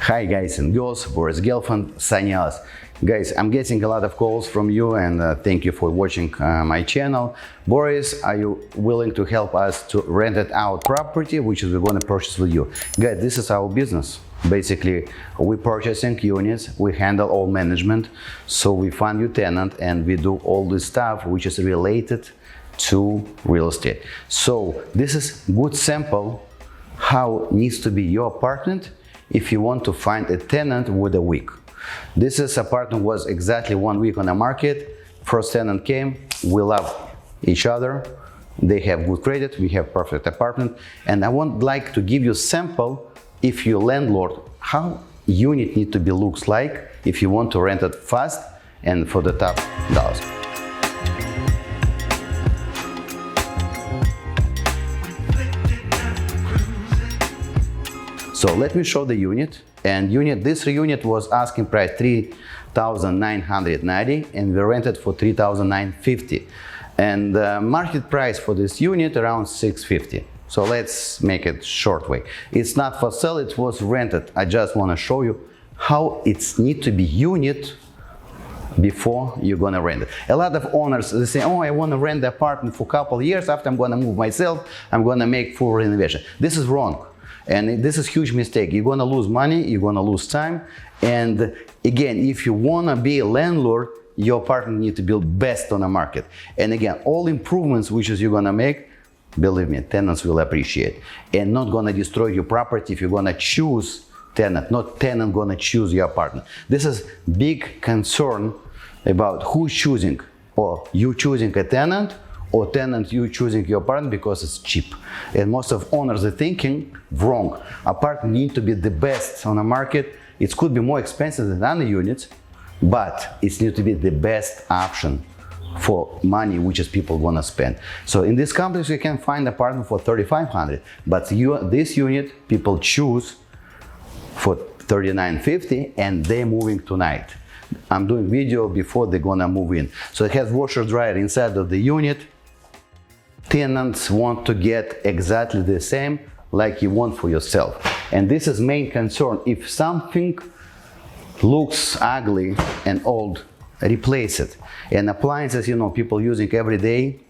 Hi guys and girls, Boris girlfriend, signing us. Guys, I'm getting a lot of calls from you and thank you for watching my channel. Boris, are you willing to help us to rent it out property which is we're going to purchase with you? Guys, this is our business. Basically, we're purchasing units, we handle all management, so we find you tenant and we do all this stuff which is related to real estate. So this is good sample how needs to be your apartment if you want to find a tenant with a week. This is apartment was exactly 1 week on the market. First tenant came, we love each other, they have good credit, we have perfect apartment, and I would like to give you sample if you're landlord how unit need to be looks like if you want to rent it fast and for the top dollars. So let me show the unit, and this unit was asking price 3,990 and we rented for 3,950, and the market price for this unit around 650. So let's make it short way. It's not for sale, it was rented. I just want to show you how it's need to be unit before you're gonna rent it. A lot of owners, they say, oh, I want to rent the apartment for a couple of years, after I'm gonna move myself, I'm gonna make full renovation. This is wrong. And this is a huge mistake. You're gonna lose money, you're gonna lose time. And again, if you wanna be a landlord, your apartment needs to be best on the market. And again, all improvements which is you're gonna make, believe me, tenants will appreciate. And not gonna destroy your property if you're gonna choose tenant, not tenant gonna choose your apartment. This is big concern about who's choosing, or you choosing a tenant, or tenant you choosing your apartment because it's cheap. And most of owners are thinking wrong. Apartment need to be the best on the market. It could be more expensive than other units, but it needs to be the best option for money which is people wanna spend. So in this complex you can find apartment for 3,500, but this unit people choose for 3,950 and they're moving tonight. I'm doing video before they're gonna move in. So it has washer dryer inside of the unit. Tenants want to get exactly the same like you want for yourself. And this is main concern. If something looks ugly and old, replace it. And appliances, you know, people using every day,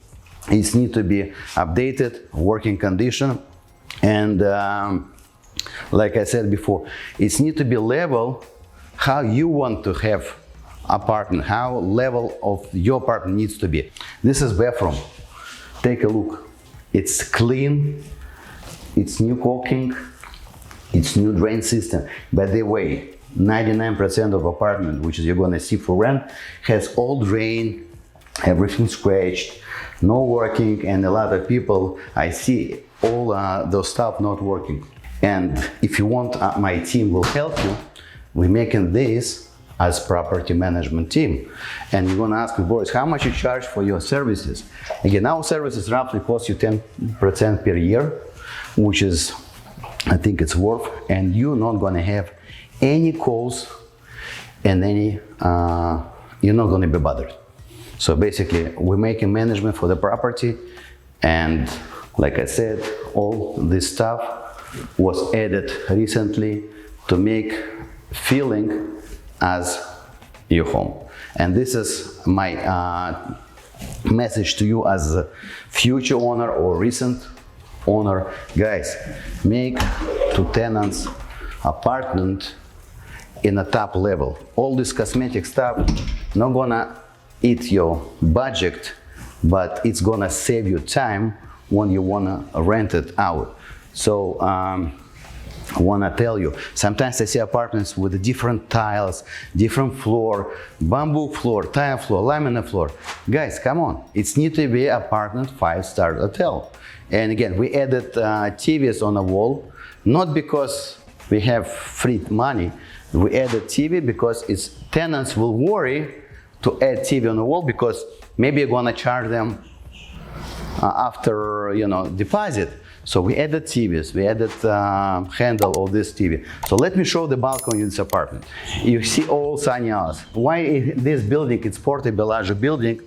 it need to be updated, working condition. And like I said before, it need to be level how you want to have apartment, how level of your apartment needs to be. This is bathroom. Take a look. It's clean, it's new caulking, it's new drain system. By the way, 99% of apartment which is you're gonna see for rent has all drain, everything scratched, no working, and a lot of people I see all those stuff not working. And if you want, my team will help you. We're making this as property management team. And you're gonna ask me, Boris, how much you charge for your services? Again, our services roughly cost you 10% per year, which is, I think it's worth, and you're not gonna have any calls and any, you're not gonna be bothered. So basically, we're making management for the property, and like I said, all this stuff was added recently to make feeling as your home. And this is my message to you as a future owner or recent owner. Guys, make to tenants apartment in a top level. All this cosmetic stuff not gonna eat your budget, but it's gonna save you time when you wanna rent it out. So I wanna tell you, sometimes I see apartments with different tiles, different floor, bamboo floor, tile floor, laminate floor. Guys, come on, it's need to be apartment 5-star hotel. And again, we added TVs on the wall, not because we have free money. We added TV because it's tenants will worry to add TV on the wall because maybe you're gonna charge them after, you know, deposit. So we added TVs, we added handle of this TV. So let me show the balcony in this apartment. You see all sunny hours. Why this building, it's portable large building,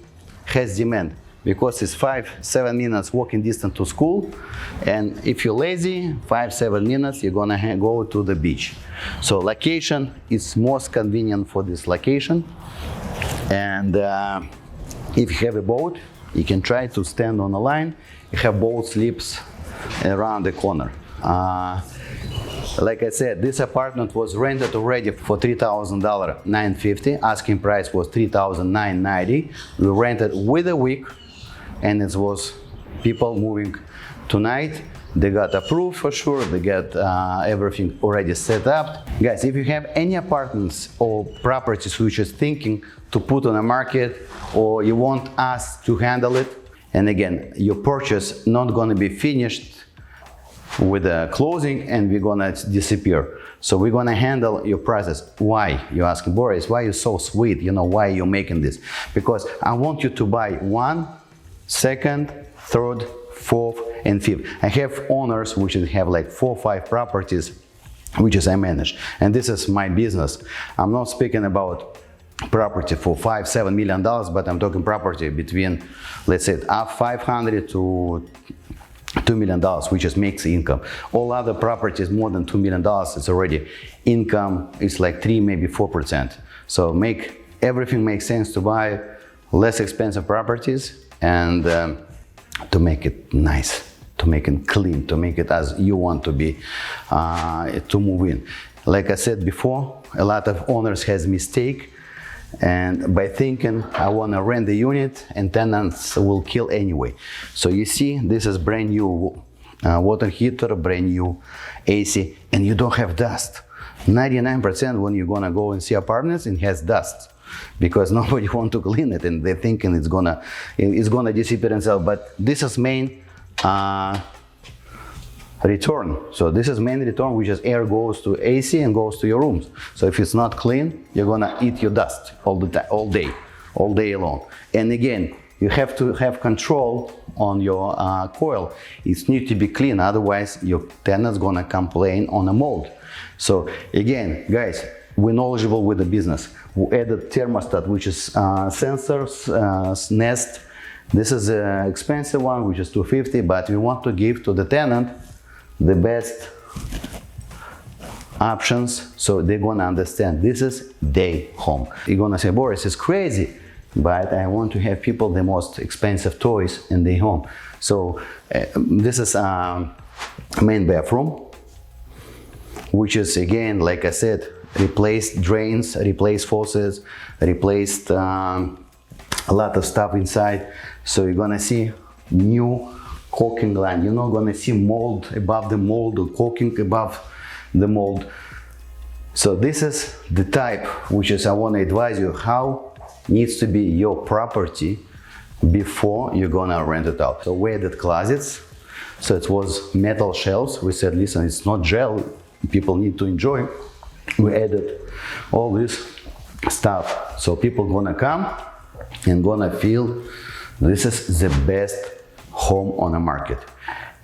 has demand? because it's 5-7 minutes walking distance to school, and if you're lazy, 5-7 minutes you're gonna go to the beach. So location is most convenient for this location, and if you have a boat, you can try to stand on the line. You have boat slips around the corner. Like I said, this apartment was rented already for $3,000, $950. Asking price was $3,990. We rented with a week, and it was people moving tonight. They got approved for sure. They got everything already set up. Guys, if you have any apartments or properties which is thinking to put on the market, or you want us to handle it, and again, your purchase not gonna be finished with the closing and we're gonna disappear. So we're gonna handle your process. Why? You're asking, Boris, why are you so sweet? You know, why you're making this? Because I want you to buy 1, 2nd, 3rd, 4th, and 5th. I have owners which have like 4 or 5 properties which is I manage. And this is my business. I'm not speaking about property for $5-7 million, but I'm talking property between, let's say, up 500 to $2 million, which is makes income. All other properties more than $2 million, it's already income. It's like 3, maybe 4%. So make everything makes sense to buy less expensive properties and to make it nice, to make it clean, to make it as you want to be, to move in. Like I said before, a lot of owners has mistake. And by thinking I want to rent the unit and tenants will kill anyway. So you see, this is brand new water heater, brand new AC, and you don't have dust. 99% when you're gonna go and see apartments, it has dust because nobody want to clean it, and they're thinking it's gonna disappear itself. But this is main return. So this is main return, which is air goes to AC and goes to your rooms. So if it's not clean, you're gonna eat your dust all the time, all day long. And again, you have to have control on your coil. It needs to be clean, otherwise your tenant's gonna complain on a mold. So again, guys, we're knowledgeable with the business. We added thermostat, which is sensors, Nest. This is an expensive one, which is $250, but we want to give to the tenant the best options, so they're gonna understand this is their home. You're gonna say, Boris, it's crazy, but I want to have people the most expensive toys in their home. So this is main bathroom, which is again, like I said, replaced drains, replaced faucets, replaced a lot of stuff inside. So you're gonna see new caulking line. You're not gonna see mold above the mold or caulking above the mold. So this is the type which is I want to advise you how needs to be your property before you're gonna rent it out. So we added closets. So it was metal shelves. We said, listen, it's not gel. People need to enjoy. We added all this stuff. So people gonna come and gonna feel this is the best home on the market,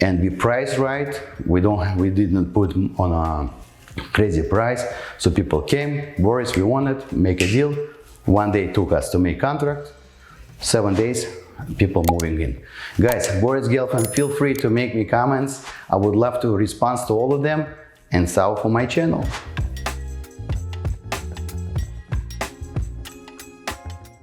and we price right. We didn't put on a crazy price, so people came. Boris, we wanted make a deal. 1 day took us to make contract. 7 days, people moving in. Guys, Boris girlfriend, feel free to make me comments. I would love to respond to all of them, and subscribe for my channel.